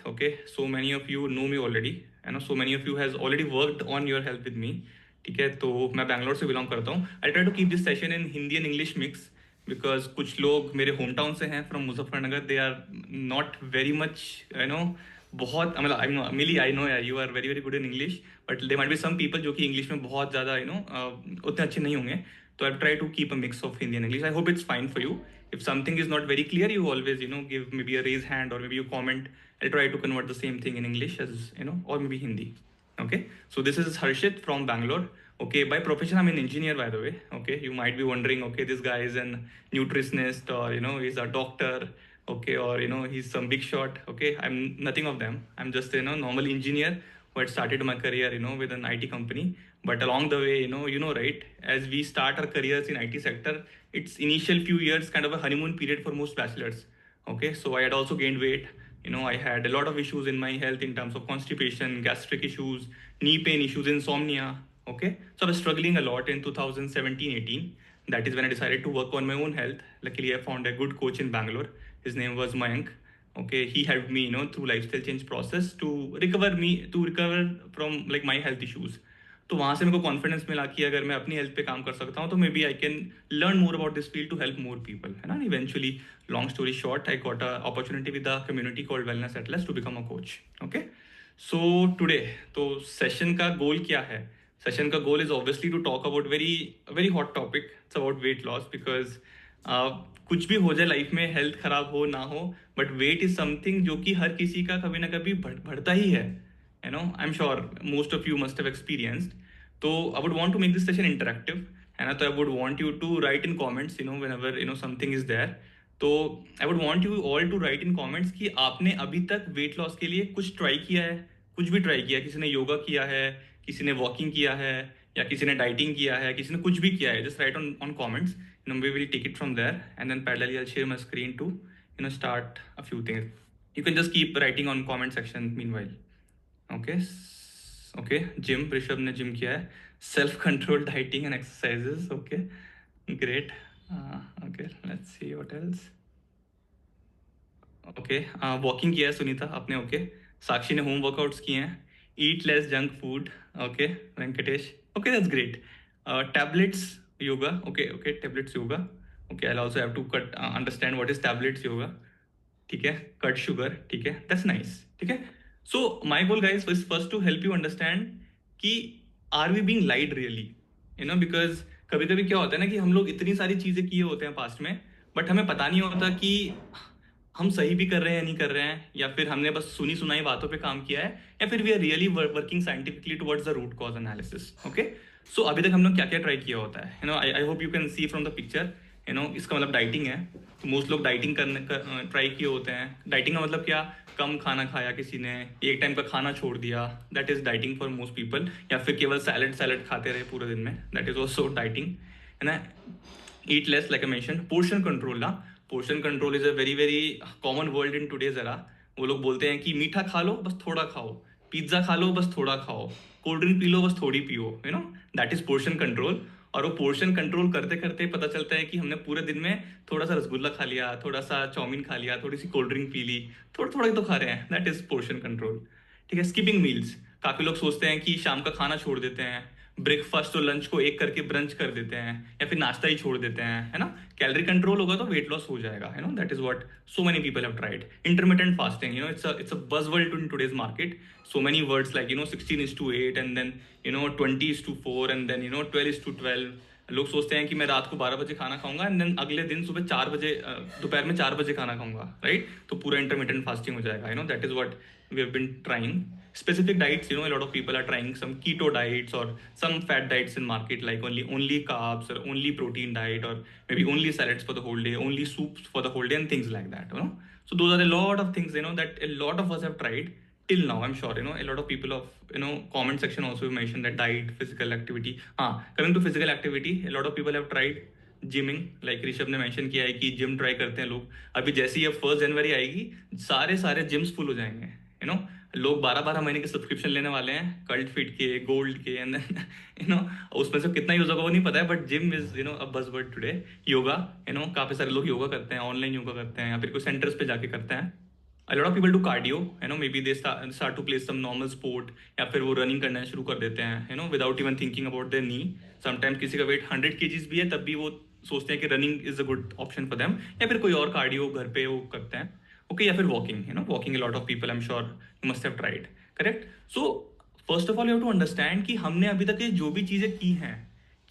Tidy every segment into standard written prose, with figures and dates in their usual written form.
Okay, so many of you know me already. I know so many of you has already worked on your health with me. ठीक है, तो मैं बैंगलोर से belong करता हूँ. I try to keep this session in Hindi and English mix because कुछ लोग मेरे होम टाउन से हैं from Muzaffarnagar. They are not very much बहुत मतलब आई नो यार you are very very good in English, but they might be some people जो कि इंग्लिश में बहुत ज़्यादा उतने अच्छे नहीं होंगे. तो I try to keep a mix of Hindi and English. I hope it's fine for you. If something is not very clear, you always give maybe a raise hand or maybe you comment. I'll try to convert the same thing in English as or maybe Hindi. Okay, so this is Harshit from Bangalore. Okay, by profession I'm an engineer, by the way. Okay, you might be wondering, okay, this guy is an nutritionist or he's a doctor. Okay, or he's some big shot. Okay, I'm nothing of them. I'm just normal engineer who had started my career with an IT company. But along the way, right, as we start our careers in IT sector, it's initial few years kind of a honeymoon period for most bachelors. Okay, so I had also gained weight. I had a lot of issues in my health in terms of constipation, gastric issues, knee pain issues, insomnia. Okay, so I was struggling a lot in 2017-18. That is when I decided to work on my own health. Luckily, I found a good coach in Bangalore. His name was Mayank. Okay, he helped me through lifestyle change process to recover from like my health issues. तो वहाँ से मेरे को confidence मिला कि अगर मैं अपनी हेल्थ पे काम कर सकता हूँ तो maybe I can learn more about this field to help more people, है ना. Eventually, long story short, I got a opportunity with the community called wellness atlas to become a coach. Okay, so today तो session का goal क्या है? Session का goal is obviously to talk about very very hot topic. It's about weight loss because कुछ भी हो जाए life में, हेल्थ खराब हो ना हो, बट वेट इज समथिंग जो कि हर किसी का कभी ना कभी बढ़ता ही है. I'm sure most of you must have experienced. So I would want to make this session interactive, and I would want you to write in comments, whenever something is there. तो I would want you all to write in comments कि आपने अभी तक weight loss के लिए कुछ try किया है, कुछ भी ट्राई किया है. किसी ने योगा किया है, किसी ने वॉकिंग किया है, या किसी ने डाइटिंग किया है, किसी ने कुछ भी किया है. Just right on comments. We will take it from there, and then parallelly I'll share my screen to start a few things. You can just keep writing on comment section meanwhile. Okay, okay. Gym, Rishabh ने gym किया है. Self control dieting and exercises. Okay, great. Okay, let's see what else. Okay, walking किया है सुनीता आपने. Okay, साक्षी ने home workouts किए हैं. Eat less junk food. Okay, Venkatesh. Okay, that's great. Tablets yoga. Okay okay, tablets yoga. Okay, I also have to cut understand what is tablets yoga. ठीक है, cut sugar. ठीक है, दैट्स नाइस. ठीक है. So my goal, guys, was first to help you understand कि are we being lied really? Because कभी कभी क्या होता है ना कि हम लोग इतनी सारी चीज़ें किए होते हैं पास्ट में, बट हमें पता नहीं होता कि हम सही भी कर रहे हैं या नहीं कर रहे हैं, या फिर हमने बस सुनी सुनाई बातों पे काम किया है, या फिर we are really working scientifically towards the root cause analysis. Okay, so अभी तक हम लोग क्या क्या ट्राई किया होता है. I hope you can see from the picture. इसका मतलब डाइटिंग है. तो मोस्ट लोग डाइटिंग करने ट्राई किए होते हैं. डाइटिंग का मतलब क्या? कम खाना खाया किसी ने, एक टाइम का खाना छोड़ दिया. That is dieting for most people. या फिर केवल सैलड खाते रहे पूरे दिन में. दैट इज ऑल्सो डाइटिंग, है ना. Eat less, like I mention. Portion control ना. Portion control is a very very common word in today's era. वो लोग बोलते हैं कि मीठा खा लो बस थोड़ा खाओ, पिज्जा खा लो बस थोड़ा खाओ, कोल्ड ड्रिंक पी लो बस थोड़ी पियो. That is portion control. और वो पोर्शन कंट्रोल करते करते पता चलता है कि हमने पूरे दिन में थोड़ा सा रसगुल्ला खा लिया, थोड़ा सा चाउमीन खा लिया, थोड़ी सी कोल्ड ड्रिंक पी ली. थोड़ा थोड़ा ही तो खा रहे हैं. That is portion control. ठीक है. Skipping meals. काफी लोग सोचते हैं कि शाम का खाना छोड़ देते हैं, ब्रेकफास्ट और लंच को एक करके ब्रंच कर देते हैं, या फिर नाश्ता ही छोड़ देते हैं, है ना. कैलोरी कंट्रोल होगा तो वेट लॉस हो जाएगा. That is what so many people have tried. Intermittent fasting, it's a buzzword in today's market. So many words like 16:8, and then 20:4, and then 12:12. लोग सोचते हैं कि मैं रात को 12 बजे खाना खाऊंगा, एंड देन अगले दिन सुबह 4 बजे, दोपहर में 4 बजे खाना खाऊंगा, राइट. तो पूरा इंटरमिटेंट फास्टिंग हो जाएगा. That is what we have been trying. Specific diets, a lot of people are trying some keto diets or some fat diets in market, like only carbs or only protein diet, or maybe only salads for the whole day, only soups for the whole day, and things like that. So those are a lot of things that a lot of us have tried till now. I'm sure a lot of people of comment section also mentioned that diet, physical activity. Coming to physical activity, a lot of people have tried gymming. Like Rishabh ने mention किया है कि gym try करते हैं लोग. अभी जैसे ही अब 1 जनवरी आएगी, सारे जिम्स फुल हो जाएंगे. लोग 12-12 महीने के सब्सक्रिप्शन लेने वाले हैं, कल्ट फिट के, गोल्ड के, एंड देन उसमें से कितना यूज होगा वो नहीं पता है, but gym is a buzzword today. Yoga, काफी सारे लोग योगा करते हैं, ऑनलाइन योगा करते हैं, या फिर कोई सेंटर्स पे जाके करते हैं. A lot of people do cardio, maybe they start to play some normal sport, या फिर वो रनिंग करना शुरू कर देते हैं, without even thinking about their knee. Sometimes किसी का वेट 100 kgs भी है, तब भी वो सोचते हैं कि running is a good option for them, या फिर कोई और कार्डियो घर पे वो करते हैं, ओके, या फिर walking, walking, a lot of people, I am sure you must have tried, correct. So first of all you have to understand कि हमने अभी तक ये जो भी चीजें की हैं,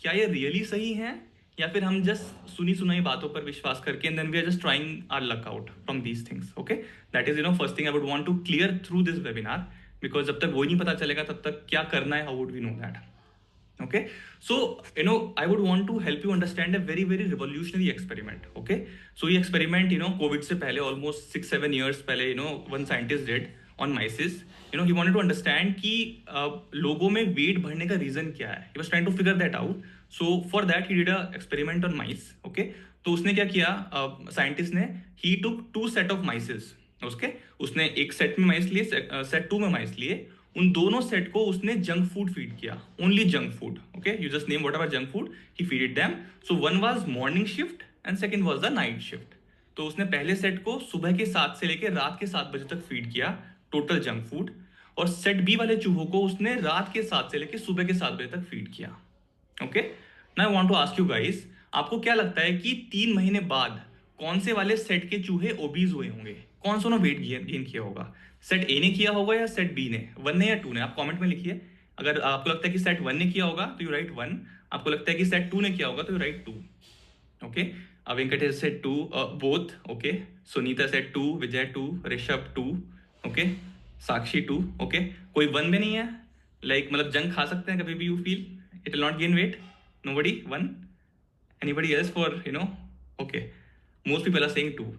क्या ये रियली सही है, या फिर हम जस्ट सुनी सुनाई बातों पर विश्वास करके and then we are just trying our luck out from these things. Okay, that is first thing I would want to clear through this webinar, because जब तक वो नहीं पता चलेगा तब तक क्या करना है, how would we know that. Okay, so I would want to help you understand a very very revolutionary experiment. Okay, so ये experiment COVID से पहले almost 6-7 years पहले one scientist did on mice. He wanted to understand कि लोगों में weight बढ़ने का reason क्या है. He was trying to figure that out. So for that he did a experiment on mice. Okay, तो उसने क्या किया, scientist ने, he took 2 set of mice. Okay, उसने एक set में mice लिए, set 2 में mice लिए, उन दोनों सेट को उसने जंक फूड फीड किया, only junk food. Okay, you just name whatever junk food, he feed it them. So one was morning shift and second was the night shift. तो उसने पहले सेट को सुबह के 7 से लेकर रात के 7 बजे तक फीड किया, टोटल जंक फूड, और सेट बी वाले चूहों को उसने रात के 7 से लेकर सुबह के 7 बजे तक फीड किया. Okay, now I want to ask you guys, आपको क्या लगता है कि 3 महीने बाद कौन से वाले सेट के चूहे ओबीज हुए होंगे, कौन सा वेट गेन किया होगा? सेट ए ने किया होगा या सेट बी ने, 1 ने या 2 ने? आप कमेंट में लिखिए. अगर आपको लगता है कि सेट 1 ने किया होगा तो यू राइट 1, आपको लगता है कि सेट 2 ने किया होगा तो you right 2. Okay, Venkatesh set 2 both. Okay, Sunita set 2, Vijay 2, Rishabh 2, okay, Sakshi 2. Okay, कोई 1 में नहीं है, लाइक मतलब जंक खा सकते हैं कभी भी, you feel it will not gain wait? Nobody 1? Anybody else for okay, most people are saying 2.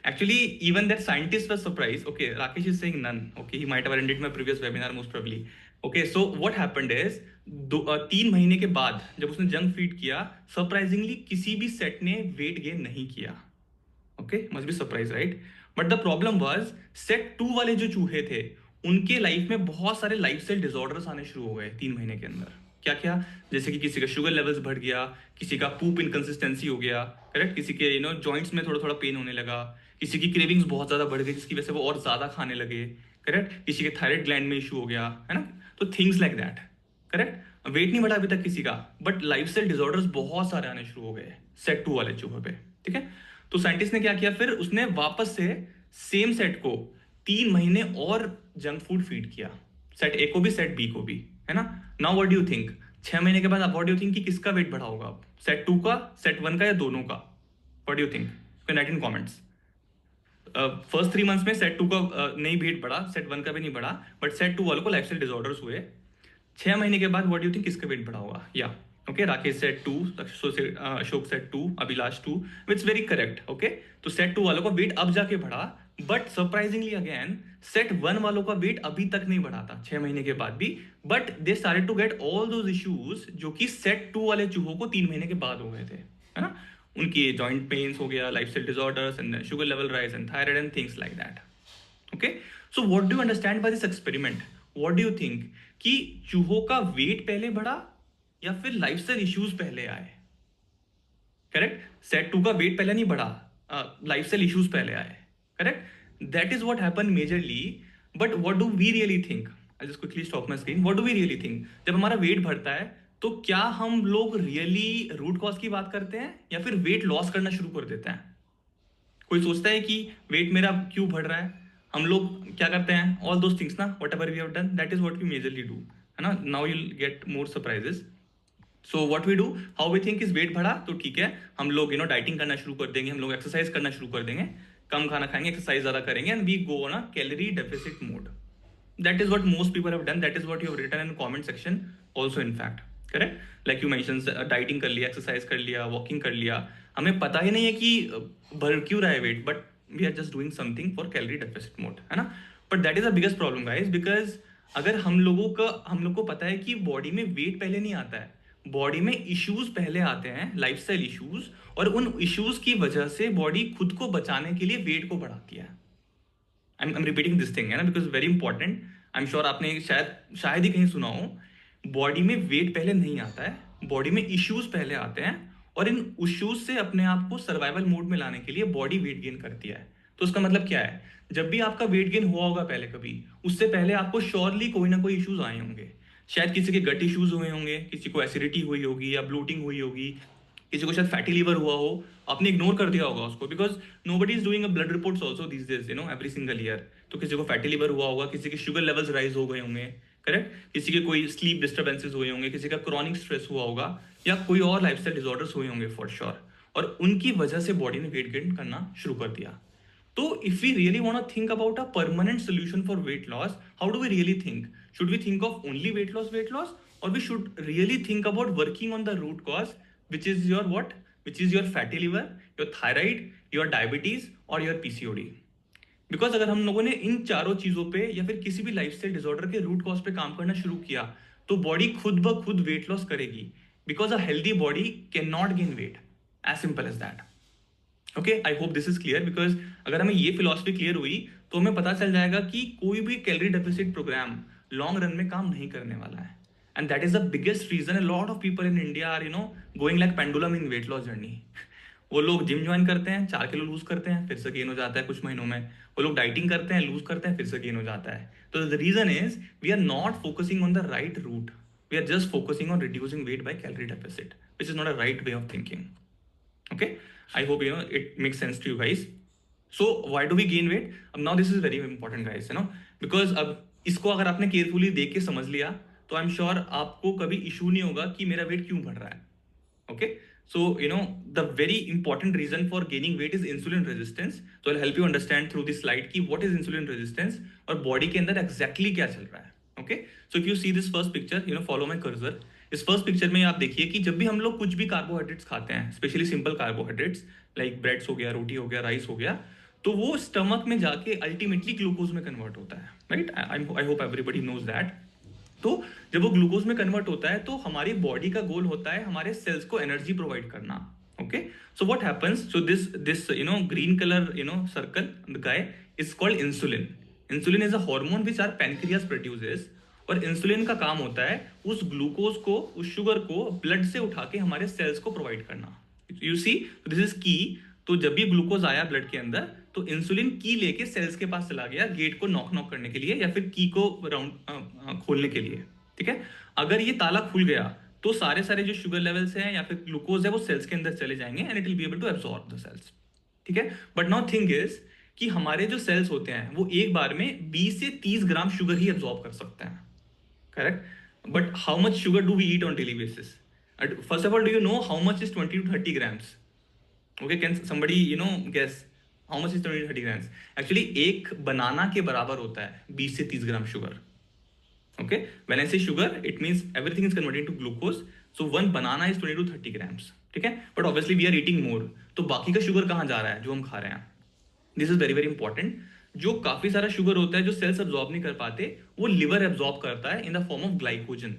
Actually, even that scientist was surprised. Okay, Rakesh is saying none. Okay, he might have attended my previous webinar most probably. Okay, so what happened is 3 महीने के बाद जब उसने junk feed किया, surprisingly किसी भी set ने weight gain नहीं किया. Okay, must be surprise, right? But the problem was set 2 वाले जो चूहे थे, उनके लाइफ में बहुत सारे लाइफस्टाइल डिसऑर्डर्स आने शुरू हो गए 3 महीने के अंदर. क्या क्या? जैसे कि किसी का शुगर लेवल्स बढ़ गया, किसी का पूप इनकंसिस्टेंसी हो गया, करेक्ट, किसी के जॉइंट्स में थोड़ा थोड़ा पेन होने लगा, किसी की क्रेविंग्स बहुत ज्यादा बढ़ गई जिसकी वजह से वो और ज्यादा खाने लगे, करेक्ट, किसी के थायराइड ग्लैंड में इशू हो गया, है ना. तो things like that, correct. Weight नहीं बढ़ा अभी तक किसी का, बट लाइफस्टाइल डिसऑर्डर्स बहुत सारे आने शुरू हो गए सेट 2 वाले चूहों पे. ठीक है, तो साइंटिस्ट ने क्या किया, फिर उसने वापस से सेम सेट को 3 महीने और जंक फूड फीड किया, सेट ए को भी सेट बी को भी, है ना. Now what do you think, 6 महीने के बाद आप व्हाट डू यू थिंक कि किसका वेट बढ़ा होगा, अब सेट 2 का, सेट 1 का, या दोनों का? What do you think? Can write in comments. First 3 months में सेट 2 का नहीं वेट बढ़ा, सेट 1 का भी नहीं बढ़ा, बट सेट 2 वालों को लाइफस्टाइल डिसऑर्डर्स हुए. 6 महीने के बाद व्हाट डू यू थिंक किसका वेट बढ़ा होगा? या okay, Rakesh set 2, Ashok set 2, Abhilash 2, which very correct. Okay, तो सेट 2 वालों का वेट अब जाके बढ़ा, बट सरप्राइजिंगली अगेन सेट 1 वालों का वेट अभी तक नहीं बढ़ा था 6 महीने के बाद भी, but they started to get all those issues जो कि सेट 2 वाले चूहों को 3 महीने के बाद हो गए थे, है ना. उनकी जॉइंट पेन्स हो गया, lifestyle disorders and sugar level rise and thyroid and things like that. Okay, so what do you understand by this experiment? What do you think कि चूहों का वेट पहले बढ़ा या फिर लाइफस्टाइल इश्यूज पहले आए? करेक्ट, सेट 2 का वेट पहले नहीं बढ़ा, लाइफस्टाइल इश्यूज पहले आए, correct. That is what happened majorly, but what do we really think? I'll just quickly stop my screen. What do we really think? जब हमारा वेट बढ़ता है तो क्या हम लोग रियली रूट कॉज की बात करते हैं या फिर वेट लॉस करना शुरू कर देते हैं? कोई सोचता है कि वेट मेरा क्यों बढ़ रहा है, हम लोग क्या करते हैं? ऑल दोज थिंग्स ना, whatever we have done, that is what we majorly do, है ना. Now you'll get more surprises. So what we do, how we think is weight बढ़ा तो ठीक है, हम लोग डाइटिंग करना शुरू कर देंगे, हम लोग एक्सरसाइज करना शुरू कर देंगे, कम खाना खाएंगे, एक्सरसाइज ज्यादा करेंगे, and we go on a calorie deficit mode. That is what most people have done, that is what you have written in comment section also in fact, correct. Like you mentions, dieting कर लिया, exercise कर लिया, walking कर लिया, हमें पता ही नहीं है कि बढ़ क्यों रहा है weight, but we are just doing something for calorie deficit mode, है ना. But that is the biggest problem guys, because अगर हम लोग को पता है कि बॉडी में वेट पहले नहीं आता है, बॉडी में इश्यूज पहले आते हैं, लाइफस्टाइल इश्यूज, और उन इश्यूज की वजह से बॉडी खुद को बचाने के लिए वेट को बढ़ाती है. I am repeating this thing, है ना, because very important. I am sure आपने शायद ही कहीं सुना हो, बॉडी में वेट पहले नहीं आता है, बॉडी में इश्यूज पहले आते हैं, और इन इश्यूज से अपने आप को सर्वाइवल मोड में लाने के लिए बॉडी वेट गेन करती है. तो उसका मतलब क्या है, जब भी आपका वेट गेन हुआ होगा पहले कभी, उससे पहले आपको श्योरली कोई ना कोई इश्यूज आए होंगे। शायद किसी के गट इश्यूज हुए होंगे, किसी को एसिडिटी हुई होगी या ब्लोटिंग हुई होगी, किसी को शायद फैटी लीवर हुआ हो, आपने इग्नोर कर दिया होगा उसको, because nobody is doing a blood reports also these days, every single year. तो किसी को फैटी लीवर हुआ होगा, किसी के शुगर लेवल्स राइज हो गए होंगे, करेक्ट, किसी के कोई स्लीप डिस्टर्बेंसेस हुए होंगे, किसी का क्रॉनिक स्ट्रेस हुआ होगा, या कोई और लाइफस्टाइल डिसऑर्डर्स हुए होंगे फॉर श्योर, और उनकी वजह से बॉडी ने वेट गेन करना शुरू कर दिया। तो if we really want to think about a permanent solution for weight loss, how do we really think? Should we think of only weight loss, और we should really think about working on the root cause, which is your what, which is your fatty liver, your thyroid, your diabetes और your PCOD। Because अगर हम लोगों ने इन चारों चीजों पे या फिर किसी भी लाइफस्टाइल डिसऑर्डर के रूट कॉज पे काम करना शुरू किया, तो बॉडी खुद ब खुद वेट लॉस करेगी, because a healthy body can not gain weight, as simple as that. Okay, I hope this is clear, because अगर हमें ये फिलॉसफी क्लियर हुई तो हमें पता चल जाएगा कि कोई भी calorie deficit program long run में काम नहीं करने वाला है। And that is the biggest reason a lot of people in India are going like pendulum in weight loss journey। वो लोग जिम ज्वाइन करते हैं, 4 किलो लूज करते हैं, फिर से गेन हो जाता है कुछ महीनों में। वो लोग डाइटिंग करते हैं, लूज करते हैं, फिर से गेन हो जाता है। तो the reason is we are not focusing on the right root, we are just focusing on reducing weight by calorie deficit, which is not a right way of thinking. Okay, I hope it makes sense to you guys. So why do we gain weight? अब now this is very important guys, because अब इसको अगर आपने carefully देख के समझ लिया तो आई एम श्योर आपको कभी इशू नहीं होगा कि मेरा वेट क्यों बढ़ रहा है। Okay, so the very important reason for gaining weight is insulin resistance. तो I help you understand through this slide कि व्हाट इज इंसुलिन रेजिस्टेंस और बॉडी के अंदर एग्जैक्टली क्या चल रहा है। Okay, so if you see this first picture, follow my cursor. इस फर्स्ट पिक्चर में आप देखिए कि जब भी हम लोग कुछ भी कार्बोहाइड्रेट्स खाते हैं, specially simple carbohydrates like breads हो गया, रोटी हो गया, राइस हो गया, तो वो स्टमक में जाके अल्टीमेटली ग्लूकोज में कन्वर्ट होता है, right? I hope everybody knows that. तो जब वो ग्लूकोज में कन्वर्ट होता है तो हमारी बॉडी का गोल होता है हमारे सेल्स को एनर्जी प्रोवाइड करना। Okay, so what happens, so this green colour circle the guy is called insulin. Insulin is a hormone which are pancreas produces, और इंसुलिन का काम होता है उस ग्लूकोज को, उस शुगर को ब्लड से उठा के हमारे सेल्स को प्रोवाइड करना। यू सी, दिस इज की। तो जब भी ग्लूकोज आया ब्लड के अंदर तो इंसुलिन की लेके सेल्स के पास चला गया, गेट को नॉक करने के लिए या फिर की को राउंड खोलने के लिए। ठीक है, अगर ये ताला खुल गया तो सारे जो शुगर लेवल्स हैं या फिर ग्लूकोज है वो सेल्स के अंदर चले जाएंगे and it will be able to absorb the cells. ठीक है, बट नाउ थिंग इज कि हमारे जो सेल्स होते हैं वो एक बार में 20 से 30 ग्राम शुगर ही एब्जॉर्ब कर सकते हैं, correct? But how much sugar do we eat on daily basis? First of all, do you know how much is 20 to 30 grams? Okay, can somebody guess how much is 20 to 30 grams? Actually एक बनाना के बराबर होता है 20 से 30 gram sugar. Okay, when I say sugar it means everything is converted to glucose, so one banana is 20 to 30 grams। ठीक है, but obviously we are eating more, तो बाकी का शुगर कहाँ जा रहा है जो हम खा रहे हैं? This is very very important. जो काफी सारा शुगर होता है जो सेल्स एब्जॉर्ब नहीं कर पाते, वो लिवर एब्जॉर्ब करता है in the form of glycogen.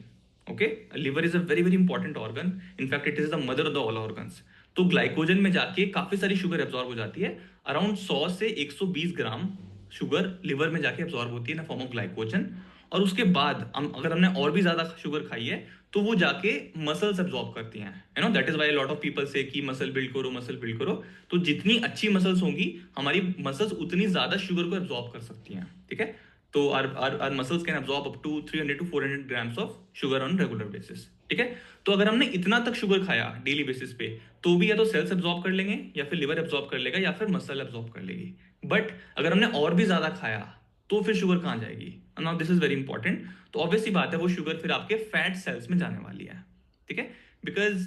Okay, liver is a very very important organ, in fact it is the mother of the all organs. तो ग्लाइकोजन में जाके काफी सारी शुगर एब्जॉर्ब हो जाती है, अराउंड 100 से 120 ग्राम शुगर लिवर में जाके एब्जॉर्ब होती है in the form of glycogen. और उसके बाद अगर हमने और भी ज्यादा शुगर खाई है तो वो जाके मसल्स एब्जॉर्ब करती हैं, that is why lot of people से कि मसल बिल्ड करो, मसल बिल्ड करो। तो जितनी अच्छी मसल्स होंगी हमारी मसल्स उतनी ज्यादा शुगर को एब्जॉर्ब कर सकती हैं। ठीक है, तो our muscles can absorb up to 300 to 400 grams of sugar on regular basis. ठीक है, तो अगर हमने इतना तक शुगर खाया डेली बेसिस पे तो भी या तो सेल्स एब्जॉर्ब कर लेंगे या फिर लिवर एब्जॉर्ब कर लेगा या फिर मसल एब्जॉर्ब कर लेगी। बट अगर हमने और भी ज्यादा खाया तो फिर शुगर कहाँ जाएगी? Now this is very important. तो ऑब्वियसली बात है वो शुगर फिर आपके फैट सेल्स में जाने वाली है। ठीक है, बिकॉज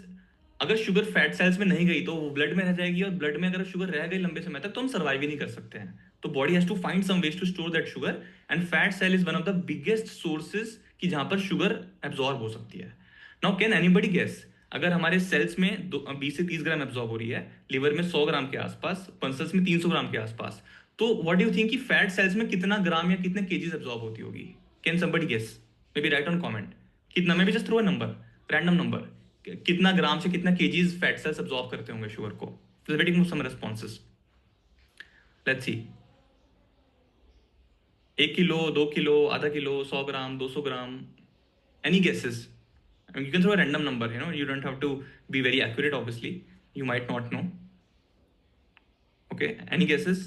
अगर शुगर फैट सेल्स में नहीं गई तो वो ब्लड में रह जाएगी, और ब्लड में अगर शुगर रह गई लंबे समय तक तो हम सर्वाइव ही नहीं कर सकते हैं। तो body has to find some ways to store that sugar, and fat cell is one of the biggest sources कि जहां पर शुगर एब्जॉर्ब हो सकती है। नाउ कैन एनीबडी गेस, अगर हमारे सेल्स में 20 से 30 ग्राम एब्जॉर्ब हो रही है, लिवर में 100 ग्राम के आसपास, मसल्स में 300 ग्राम के आसपास, तो व्हाट डू यू थिंक कि फैट सेल्स में कितना ग्राम या कितने केजीज एब्जॉर्ब होती होगी? Can somebody guess? May be right on comment. कितना, may be just throw a number, random number, कितना ग्राम से कितना केजीज फैट सेल्स एब्जॉर्ब करते होंगे शुगर को? Waiting for some responses. Let's see, 1 kilo, 2 kilo, आधा kilo, 100 gram, 200 gram, any guesses? You can throw a random number, you don't have to be very accurate, obviously. You might not know. Okay, any guesses?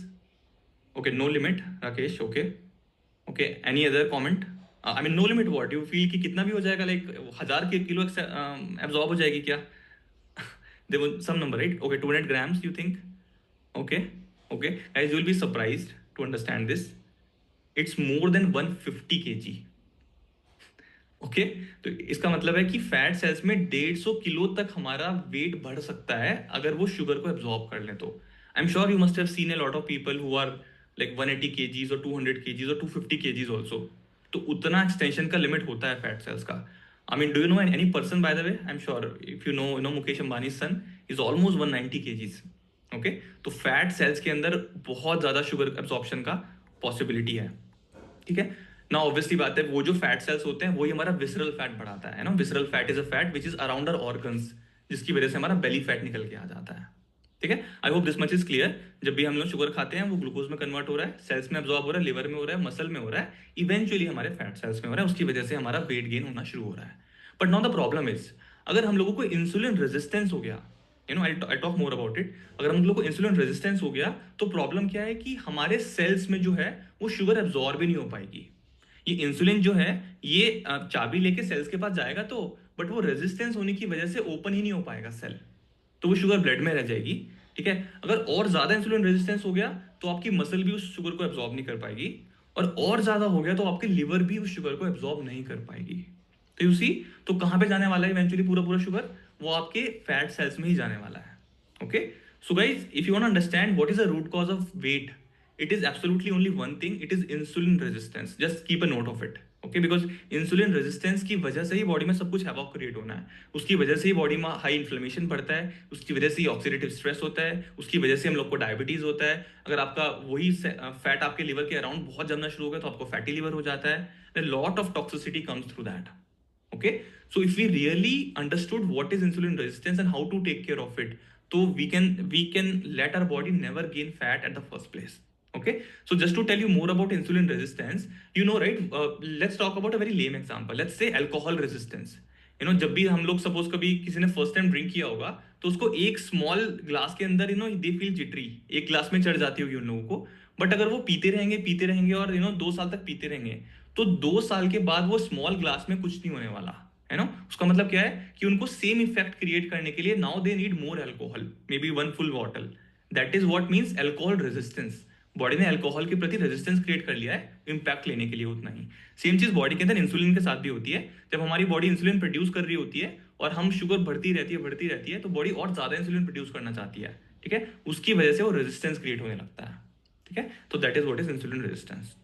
Okay, no limit, Rakesh. Okay, any other comment? I mean, no limit what? You feel कि कितना भी हो जाएगा, like 1000 के kilo absorb हो जाएगी क्या? There was some number, right? Okay, 200 grams, you think? Okay, guys, you will be surprised to understand this. It's more than 150 kg. Okay, तो इसका मतलब है कि फैट सेल्स में 150 किलो तक हमारा वेट बढ़ सकता है अगर वो शुगर को एब्जॉर्ब कर लें तो। I am sure you must have seen a lot of people who are like 180 kgs और 200 केजीज और 250 केजीज ऑल्सो। तो उतना एक्सटेंशन का लिमिट होता है फैट सेल्स का। I mean, do you know any person, by the way, I am sure if you know Mukesh Ambani son is almost 190 kgs. Okay, तो fat cells के अंदर बहुत ज्यादा शुगर एब्जॉर्प्शन का पॉसिबिलिटी है। ठीक है ना, ऑब्वियसली बात है, वो जो फैट सेल्स होते हैं वही हमारा विसरल फैट बढ़ाता है ना। Visceral fat is a fat which is around our organs, जिसकी वजह से हमारा बेली फैट निकल के आ जाता है। ठीक है, आई hope this much is clear. जब भी हम लोग शुगर खाते हैं वो ग्लूकोज में कन्वर्ट हो रहा है, सेल्स में एब्जॉर्ब हो रहा है, लिवर में हो रहा है, मसल में हो रहा है, इवेंचुअली हमारे फैट सेल्स में हो रहा है, उसकी वजह से हमारा वेट गेन होना शुरू हो रहा है। But now the problem is, अगर हम लोगों को इंसुलिन रेजिस्टेंस हो गया, you know, I talk more about it, अगर हम लोग को इंसुलिन रेजिस्टेंस हो गया तो प्रॉब्लम क्या है कि हमारे सेल्स में जो है वो शुगर एब्जॉर्ब ही नहीं हो पाएगी। ये इंसुलिन जो है ये चाबी लेके सेल्स के पास जाएगा तो, बट वो रेजिस्टेंस होने की वजह से ओपन ही नहीं हो पाएगा सेल, तो वो शुगर ब्लड में रह जाएगी। ठीक है, अगर और ज्यादा इंसुलिन रेजिस्टेंस हो गया तो आपकी मसल भी उस शुगर को एब्जॉर्ब नहीं कर पाएगी, और ज्यादा हो गया तो आपकी लिवर भी उस शुगर को एब्जॉर्ब नहीं कर पाएगी। तो यू सी, तो कहां पे जाने वाला है इवेंचुअली पूरा पूरा शुगर? वो आपके फैट सेल्स में ही जाने वाला है। Okay, so guys, if you want to understand what is the root cause of weight, it is absolutely only one thing, it is insulin resistance. Just keep a note of it, okay? Because insulin resistance की वजह से ही body में सब कुछ havoc create होना है, उसकी वजह से ही बॉडी में हाई इन्फ्लेमेशन बढ़ता है, उसकी वजह से ही ऑक्सीडेटिव स्ट्रेस होता है, उसकी वजह से हम लोग को डायबिटीज होता है। अगर आपका वही फैट आपके लिवर के अराउंड बहुत जमना शुरू हो गया तो आपको फैटी लिवर हो जाता है। Lot of toxicity comes through that. Okay, so if we really understood what is insulin resistance and how to take care of it, so we can let our body never gain fat at the first place. Okay, so just to tell you more about insulin resistance, you know, right, let's talk about a very lame example. Let's say alcohol resistance. You know, जब भी हम लोग suppose कभी किसी ने first time drink किया होगा तो उसको एक स्मॉल ग्लास के अंदर, you know, they feel jittery, एक ग्लास में चढ़ जाती होगी उन लोगों को। बट अगर वो पीते रहेंगे और, यू नो, 2 साल तक पीते रहेंगे तो 2 साल के बाद वो स्मॉल ग्लास में कुछ नहीं होने वाला है ना। उसका मतलब क्या है कि उनको सेम इफेक्ट क्रिएट करने के लिए now they need more alcohol, may be 1 full bottle. That is what means alcohol resistance. Body ने अल्कोहल के प्रति रेजिस्टेंस क्रिएट कर लिया है इम्पैक्ट लेने के लिए, उतना ही। सेम चीज बॉडी के अंदर इंसुलिन के साथ भी होती है। जब हमारी बॉडी इंसुलिन प्रोड्यूस कर रही होती है और हम शुगर बढ़ती रहती है तो बॉडी और ज्यादा इंसुलिन प्रोड्यूस करना चाहती है। ठीक है, उसकी वजह से वो रेजिस्टेंस क्रिएट होने लगता है। ठीक है, तो that is what is insulin resistance.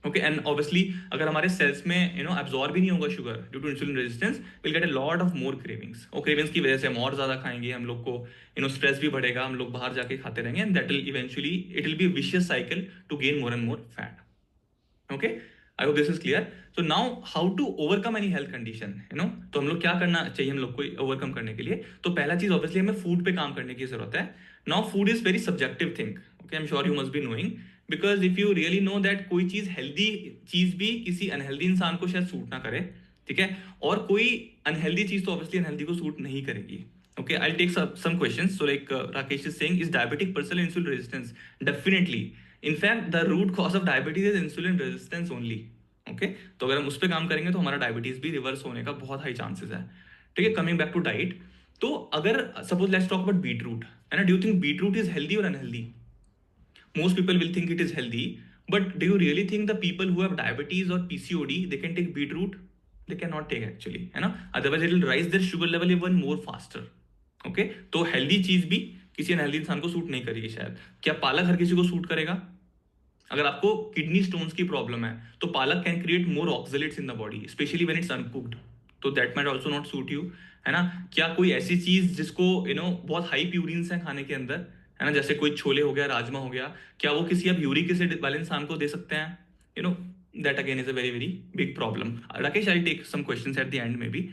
Okay, and obviously अगर हमारे सेल्स में, यू नो, एब्जॉर्ब भी नहीं होगा sugar due to insulin resistance, will get a lot of more cravings, और क्रेविंग्स की वजह से हम और ज्यादा खाएंगे, हम लोग को, यू नो, स्ट्रेस भी बढ़ेगा, हम लोग बाहर जाके खाते रहेंगे, and that will eventually it will be a vicious cycle to gain more and more fat. Okay, I hope this is clear. So now how to overcome any health condition, you know, तो हम लोग क्या करना चाहिए हम लोग को overcome करने के लिए? तो पहला चीज ऑब्वियसली हमें फूड पे काम करने की जरूरत है। Now food is very subjective thing, okay, I am sure you must be knowing, because if you really know that कोई चीज हेल्दी चीज भी किसी अनहेल्दी इंसान को शायद सूट ना करे, ठीक है, और कोई अनहेल्दी चीज तो ऑब्वियसली अनहेल्दी को सूट नहीं करेगी। Okay, I'll take some questions. So like Rakesh is saying, is diabetic person insulin resistance? Definitely. In fact, the root cause of diabetes is insulin resistance only. Okay, तो अगर हम उस पर काम करेंगे तो हमारा डायबिटीज भी रिवर्स होने का बहुत हाई चांसेस है। ठीक है, कमिंग बैक टू डाइट, तो अगर suppose let's talk about beetroot, है ना, do you think beetroot is healthy और unhealthy? Most people will think it is healthy, but do you really think the people who have diabetes or PCOD they can take beetroot? They cannot take actually, है ना, otherwise it will rise their sugar level even more faster. Okay, तो healthy चीज भी किसी unhealthy इंसान को suit नहीं करेगी शायद। क्या पालक हर किसी को सूट करेगा? अगर आपको किडनी स्टोन्स की प्रॉब्लम है तो palak can create more oxalates in the body, especially when it's uncooked, तो that might also not suit you, है ना। क्या कोई ऐसी चीज जिसको, यू नो, बहुत हाई प्यूरिन्स है खाने के अंदर, है ना, जैसे कोई छोले हो गया, राजमा हो गया, क्या वो किसी अब यूरिक एसिड वाले इंसान को दे सकते हैं? You know, that again is a very very big problem. Rakesh, I take some questions at the end में भी।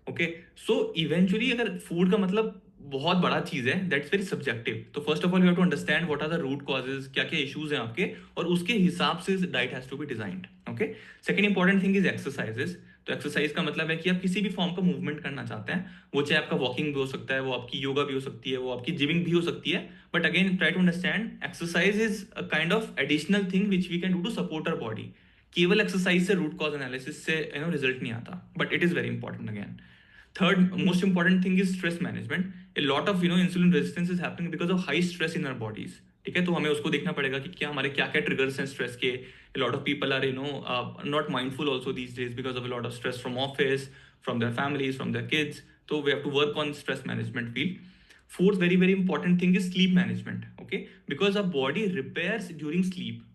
ओके, सो इवेंचुअली अगर फूड का मतलब बहुत बड़ा चीज है, दैट्स वेरी सब्जेक्टिव। तो first of all you have to understand what are the root causes, क्या क्या इश्यूज हैं आपके, और उसके हिसाब से diet has to be designed. Okay, second important thing is exercises. तो एक्सरसाइज का मतलब है कि आप किसी भी फॉर्म का मूवमेंट करना चाहते हैं, वो चाहे आपका वॉकिंग भी हो सकता है, वो आपकी योगा भी हो सकती है, वो आपकी जिमिंग भी हो सकती है, but again try to understand exercise is a kind of additional thing which we can do to support our body. केवल एक्सरसाइज से रूट कॉज एनालिसिस से रिजल्ट नहीं आता, but it is very important again. Third most important thing is stress management. A lot of insulin resistance is happening because of high stress in our bodies. ठीक है, तो हमें उसको देखना पड़ेगा कि क्या हमारे क्या क्या ट्रिगर्स हैं स्ट्रेस के. A lot of people are not mindful also these days because of a lot of stress from office, from their families, from their kids. So we have to work on stress management field. Fourth very very important thing is sleep management. Okay, because our body repairs during sleep.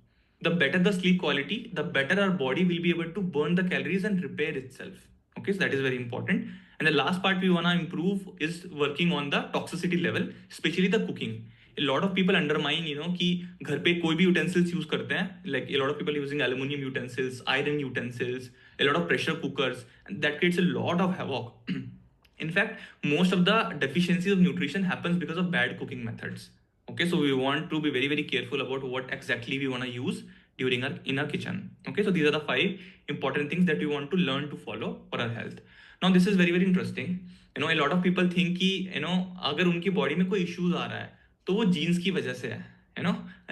The better the sleep quality, the better our body will be able to burn the calories and repair itself. Okay, so that is very important. And the last part we want to improve is working on the toxicity level, especially the cooking. A lot of people undermine कि घर पे कोई भी utensils use करते हैं, like a lot of people using aluminum utensils, iron utensils, a lot of pressure cookers, and that creates a lot of havoc. In fact, most of the deficiencies of nutrition happens because of bad cooking methods. Okay, so we want to be very very careful about what exactly we want to use during in our kitchen. Okay, so these are the 5 important things that we want to learn to follow for our health. Now this is very very interesting. A lot of people think कि अगर उनकी body में कोई issues आ रहा है तो वो jeans की वजह से है.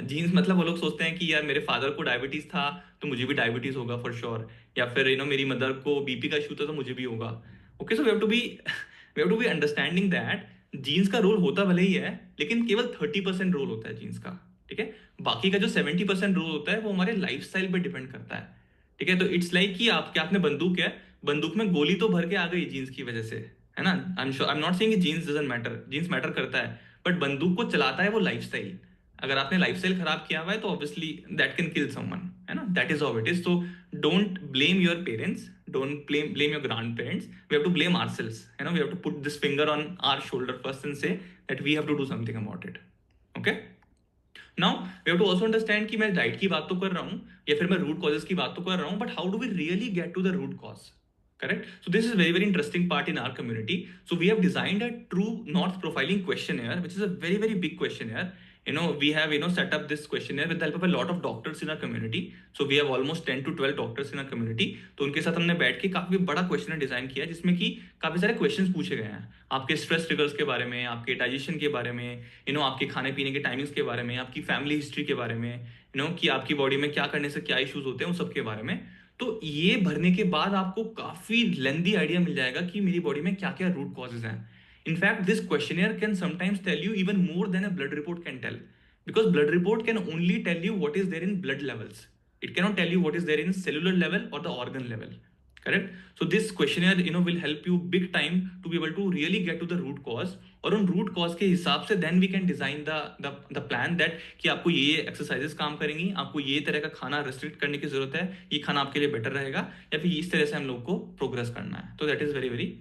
जीन्स मतलब वो लोग सोचते हैं कि यार मेरे फादर को डायबिटीज था तो मुझे भी डायबिटीज होगा फॉर श्योर, या फिर मेरी मदर को बीपी का इशू था तो मुझे भी होगा. Okay, so we have to be understanding that genes का रोल होता भले ही है, लेकिन केवल 30% रोल होता है जीन्स का. ठीक है, बाकी का जो 70% रोल होता है वो हमारे लाइफस्टाइल पे डिपेंड करता है. ठीक है, तो इट्स लाइक कि आपके हाथ में बंदूक है, बंदूक में गोली तो भर के आ गई जीन्स की वजह से, है ना. I am not saying genes doesn't matter, genes matter करता है, बट बंदूक को चलाता है वो लाइफस्टाइल. अगर आपने लाइफस्टाइल खराब किया हुआ है तो obviously that can kill someone, है ना. That is how it is. So don't blame your parents, don't blame your grandparents. We have to blame ourselves, है ना. We have to put this finger on our shoulder first and say that we have to do something about it. Okay, now we have to also understand कि मैं diet की बात तो कर रहा हूँ या फिर मैं रूट कॉजेस की बात तो कर रहा हूँ, but how do we really get to the root cause. Correct. So this is very very interesting part in our community. So we have designed a true north profiling questionnaire, which is a very very big questionnaire. We have set up this questionnaire with the help of a lot of doctors in our community. So we have almost 10 to 12 doctors in our community. तो उनके साथ हमने बैठ के काफी बड़ा questionnaire design किया जिसमें कि काफी सारे क्वेश्चंस पूछे गए हैं आपके स्ट्रेस ट्रिगर्स के बारे में, आपके डाइजेशन के बारे में, आपके खाने पीने के टाइमिंग्स के बारे में, आपकी फैमिली हिस्ट्री के बारे में, कि आपकी बॉडी में क्या करने से क्या इश्यूज होते हैं उन सब के बारे में. तो ये भरने के बाद आपको काफी लेंदी आइडिया मिल जाएगा कि मेरी बॉडी में क्या क्या रूट कॉजेज हैं. In fact this questionnaire can sometimes tell you even more than a blood report can tell, because blood report can only tell you what is there in blood levels. It cannot tell you what is there in cellular level और the organ level. Correct. So this questionnaire will help you big time to be able to really get to the root cause, और उन root cause के हिसाब से then we can design the plan that कि आपको ये exercises काम करेंगी, आपको ये तरह का खाना रेस्ट्रिक्ट करने की जरूरत है, ये खाना आपके लिए बेटर रहेगा, या फिर इस तरह से हम लोग को प्रोग्रेस करना है. तो that is very very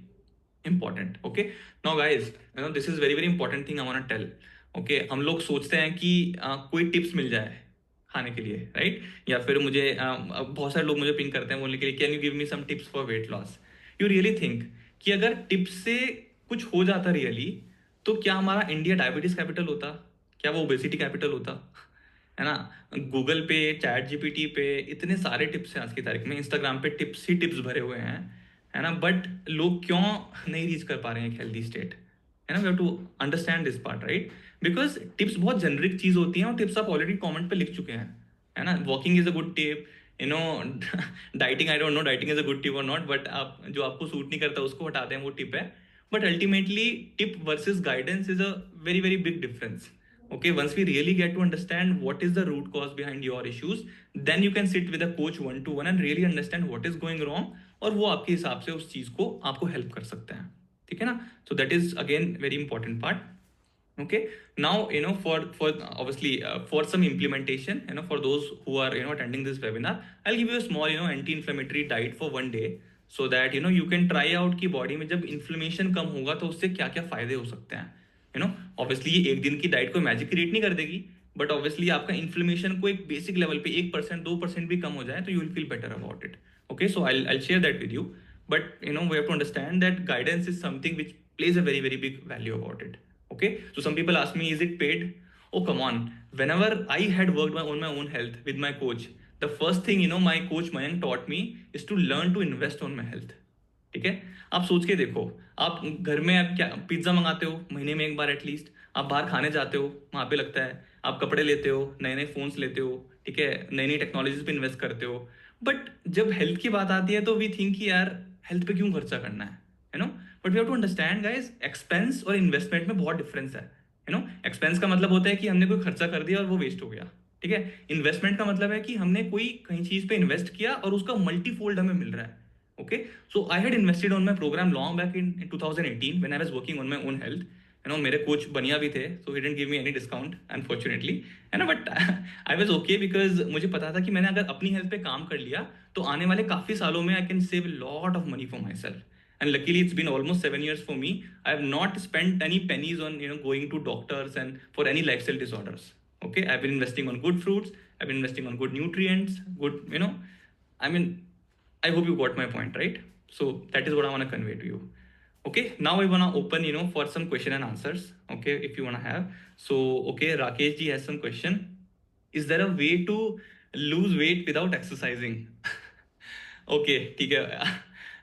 important. Okay, now guys this is very very important thing I want to tell. Okay, हम लोग सोचते हैं कि कोई टिप्स मिल जाए खाने के लिए, राइट. या फिर मुझे बहुत सारे लोग मुझे पिंग करते हैं बोलने के लिए can you give me some tips for weight loss. You really think कि अगर टिप्स से कुछ हो जाता रियली तो क्या हमारा इंडिया डायबिटीज कैपिटल होता, क्या वो ओबेसिटी कैपिटल होता, है ना. गूगल पे, चैट जीपीटी पे इतने सारे टिप्स हैं आज की तारीख में, इंस्टाग्राम पे टिप्स ही टिप्स भरे हुए हैं, है ना. बट लोग क्यों नहीं रीच कर पा रहे हैं एक हेल्दी स्टेट, है ना. We have to understand this part, right. Because tips बहुत जेनरिक चीज होती हैं और टिप्स आप ऑलरेडी कमेंट पे लिख चुके हैं, है ना. Walking is a good tip, dieting I don't know dieting is a good tip और नॉट, बट आप जो आपको सूट नहीं करता उसको हटा दें वो टिप है. But ultimately, tip versus guidance is a very, very big difference. Okay, once we really get to understand what is the root cause behind your issues, then you can sit with a coach one-to-one and really understand what is going wrong, और वो आपके हिसाब से उस चीज को आपको help कर सकते हैं. ठीक है ना. So that is again very important part. Okay, now for obviously for some implementation, for those who are attending this webinar, I'll give you a small anti-inflammatory diet for one day. So that you can try out की body में जब inflammation कम होगा तो उससे क्या क्या फायदे हो सकते हैं. ऑब्वियसली ये एक दिन की डाइट को मैजिक क्रिएट नहीं कर देगी, बट ऑब्वियसली आपका इन्फ्लेमेशन को एक बेसिक लेवल पे 1% 2% भी कम हो जाए तो you will feel better about it. Okay, so I share that with you, but we have to understand that guidance is something which plays a very very big value about it. Okay, so some people ask me is it paid. Oh come on, whenever I had worked on my own health with my coach, the first thing my coach Mayank taught me is to learn to invest on my health. ठीक है, आप सोच के देखो, आप घर में आप क्या पिज्जा मंगाते हो महीने में एक बार एटलीस्ट, आप बाहर खाने जाते हो वहां पे लगता है, आप कपड़े लेते हो, नए नए फोन्स लेते हो, ठीक है, नई नई टेक्नोलॉजीज पे इन्वेस्ट करते हो। बट जब हेल्थ की बात आती है तो वी थिंक कि यार हेल्थ पे क्यों खर्चा करना है, you know. But we have to understand guys, expense और इन्वेस्टमेंट में बहुत डिफरेंस है, एक्सपेंस का मतलब होता है कि हमने कोई खर्चा कर दिया और वो वेस्ट हो गया, ठीक है। इन्वेस्टमेंट का मतलब है कि हमने कोई कहीं चीज पे इन्वेस्ट किया और उसका मल्टीफोल्ड हमें मिल रहा है। Okay, so I had invested on my program long back in 2018 when I was working on my own health. मेरे कोच बढ़िया भी थे, so he didn't give me any discount unfortunately, है ना। But I was okay because मुझे पता था कि मैंने अगर अपनी हेल्थ पे काम कर लिया तो आने वाले काफी सालों में I can save a lot of money for myself. And luckily it's been almost 7 years for me. I have not spent any pennies on going to doctors and for any lifestyle disorders. Okay, I've been investing on good fruits. I've been investing on good nutrients, good, I mean, I hope you got my point, right? So that is what I want to convey to you. Okay, now I want to open, for some question and answers. Okay, if you want to have. So, okay, Rakesh ji has some question. Is there a way to lose weight without exercising? Okay, ठीक है।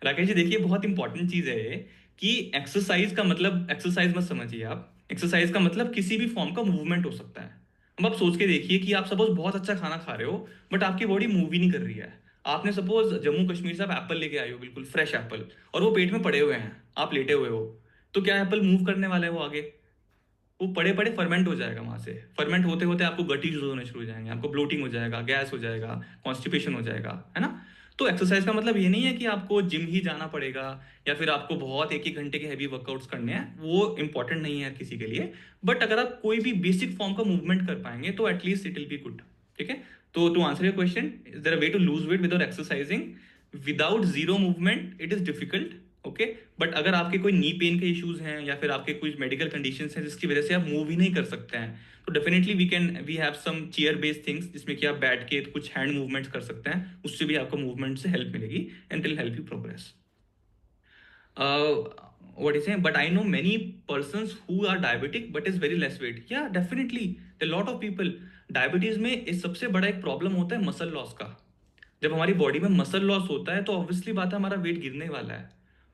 राकेश जी देखिए, बहुत important चीज है ये कि exercise का मतलब, एक्सरसाइज मत समझिए आप, एक्सरसाइज का मतलब किसी भी फॉर्म का मूवमेंट हो सकता है। अब आप सोच के देखिए कि आप सपोज बहुत अच्छा खाना खा रहे हो बट आपकी बॉडी मूव ही नहीं कर रही है। आपने सपोज जम्मू कश्मीर से आप एप्पल लेके आए हो, बिल्कुल फ्रेश एप्पल, और वो पेट में पड़े हुए हैं, आप लेटे हुए हो, तो क्या एप्पल मूव करने वाला है वो आगे? वो पड़े पड़े फर्मेंट हो जाएगा, वहां से फर्मेंट होते होते आपको गट इश्यूज होने शुरू हो जाएंगे, आपको ब्लोटिंग हो जाएगा, गैस हो जाएगा, कॉन्स्टिपेशन हो जाएगा, है ना। तो एक्सरसाइज का मतलब ये नहीं है कि आपको जिम ही जाना पड़ेगा या फिर आपको बहुत एक एक घंटे के हैवी वर्कआउट्स करने हैं, वो इंपॉर्टेंट नहीं है किसी के लिए। बट अगर आप कोई भी बेसिक फॉर्म का मूवमेंट कर पाएंगे तो at least it will be good. ठीक है, तो to answer your question, is there a way to lose weight without exercising? Without zero movement it is difficult. Okay, but अगर आपके कोई नी पेन के इश्यूज हैं या फिर आपके कुछ मेडिकल कंडीशंस हैं जिसकी वजह से आप मूव ही नहीं कर सकते हैं, तो definitely we have some chair based things जिसमें कि आप बैठ के कुछ हैंड मूवमेंट्स कर सकते हैं, उससे भी आपको मूवमेंट से हेल्प मिलेगी and will help you progress. what is saying, but I know many persons who are diabetic but is very less weight. Yeah, definitely a lot of people, diabetes में इस सबसे बड़ा एक प्रॉब्लम होता है muscle loss का। जब हमारी बॉडी में मसल लॉस होता है तो ऑब्वियसली बात है हमारा वेट गिरने वाला है।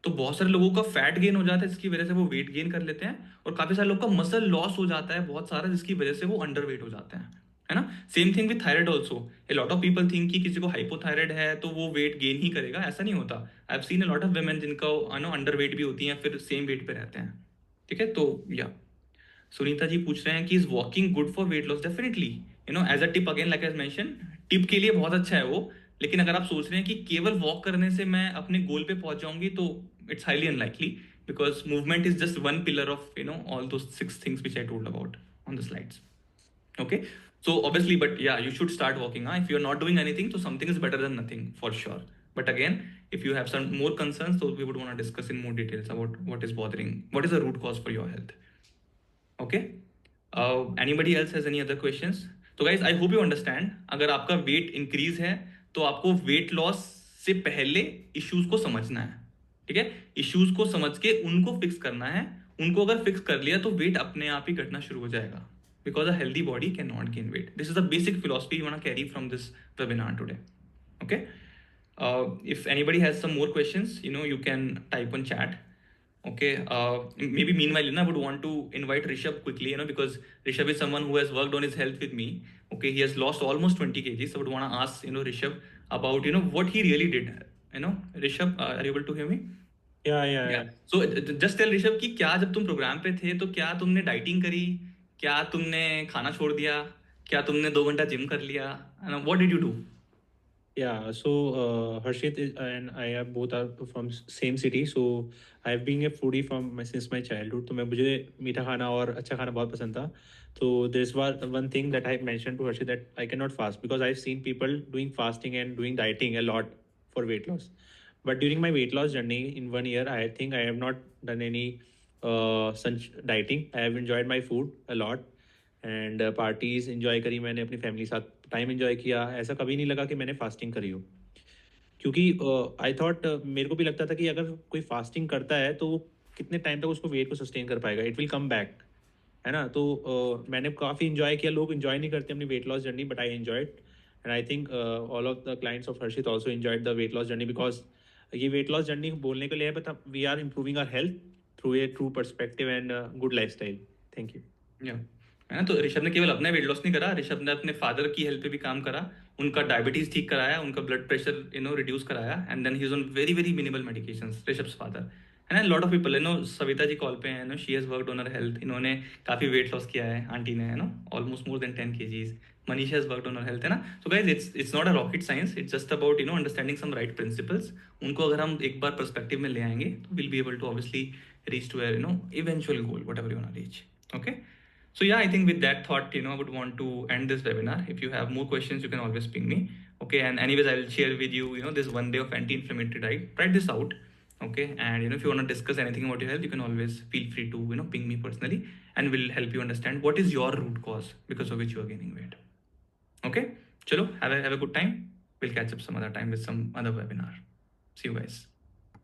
तो बहुत सारे लोगों का फैट गेन हो जाता है जिसकी वजह से वो वेट गेन कर लेते हैं, और काफी सारे लोगों का मसल लॉस हो जाता है बहुत सारा जिसकी वजह से वो अंडर वेट हो जाते हैं, है ना। Same thing with thyroid also. A lot of people think कि किसी को हाइपोथायराइड है तो वो वेट गेन ही करेगा, ऐसा नहीं होता। I have seen a lot of women जिनका अंडर वेट भी होती हैं फिर सेम वेट पे रहते हैं। ठीक है, तो या सुनीता जी पूछ रहे हैं कि is walking good for weight loss? Definitely, as a tip again like I mention, tip के लिए बहुत अच्छा है वो। लेकिन अगर आप सोच रहे हैं कि केवल वॉक करने से मैं अपने गोल पे पहुंच जाऊंगी तो it's highly unlikely, because movement is just one pillar of all दो 6 things which I told about on the slides. Okay, so obviously, but yeah, you should start walking. If you're not doing anything, so something is better than nothing for sure. But again, if you have some more concerns, so we would want to discuss in more details about what is bothering, what is the root cause for your health. Okay, anybody else has any other questions? तो guys, I hope you understand, अगर आपका weight increase है तो आपको weight loss से पहले issues को समझना है। ठीक है, इश्यूज को समझ के उनको फिक्स करना है। उनको अगर फिक्स कर लिया तो वेट अपने आप ही घटना शुरू हो जाएगा, because a healthy body cannot gain weight. This is the basic philosophy you want to carry from this webinar today. Okay, if anybody has some more questions, you can type on chat. Okay, maybe meanwhile, I would want to invite Rishabh quickly, because Rishabh is someone who has worked on his health with me. Okay, he has lost almost 20 kgs. So I would want to ask, Rishabh about, what he really did. Rishabh, are you able to hear me? Yeah. So just tell Rishabh कि क्या जब तुम programme पे थे तो क्या तुमने dieting करी, क्या तुमने खाना छोड़ दिया, क्या तुमने 2 घंटा जिम कर लिया, what did you do? Yeah, so Harshit and I are both are from same city. So I've been a foodie since my childhood. तो मुझे मीठा खाना और अच्छा खाना बहुत पसंद था. So there's one thing that I mentioned to Harshit that I cannot fast because I've seen people doing fasting and doing dieting a lot for weight loss. But during my weight loss journey in 1 year, I think I have not done any such dieting. I have enjoyed my food a lot and parties enjoy करी मैंने, अपनी family साथ time enjoy किया. ऐसा कभी नहीं लगा कि मैंने फास्टिंग करी हो, क्योंकि आई थॉट मेरे को भी लगता था कि अगर कोई फास्टिंग करता है तो वो कितने टाइम तक उसको वेट को सस्टेन कर पाएगा, इट विल कम बैक, है ना. तो मैंने काफ़ी इन्जॉय किया. लोग इन्जॉय नहीं करते अपनी weight loss journey, but I enjoyed And I think all of the clients of Harshit also enjoyed the weight loss journey, because ये weight loss journey बोलने के लिए है, but we are improving our health through a true perspective and good lifestyle. Thank you. या है ना। तो ऋषभ ने केवल अपना वेट लॉस नहीं करा, ऋषभ ने अपने फादर की हेल्थ पे भी काम करा, उनका डायबिटीज ठीक कराया, उनका ब्लड प्रेशर रिड्यूस कराया, and then he is on very very minimal medications, Rishabh's father है ना। Lot of people Savita ji call पे है she has worked on her health, इन्होंने काफी वेट लॉस किया है आंटी ने, है ना, almost more than 10 kgs। Manisha has worked on her health, है ना। So guys it's not a rocket science, it's just about understanding some right principles. उनको अगर हम एक बार पर्सपेक्टिव में ले आएंगे तो will be able to obviously reach to eventual goal whatever you want to reach. Okay, so yeah, I think with that thought, I would want to end this webinar. If you have more questions, you can always ping me. Okay, and anyways, I will share with you, this 1 day of anti-inflammatory diet. Try this out. Okay, and if you want to discuss anything about your health, you can always feel free to ping me personally, and we'll help you understand what is your root cause because of which you are gaining weight. Okay, chalo, have a good time. We'll catch up some other time with some other webinar. See you guys.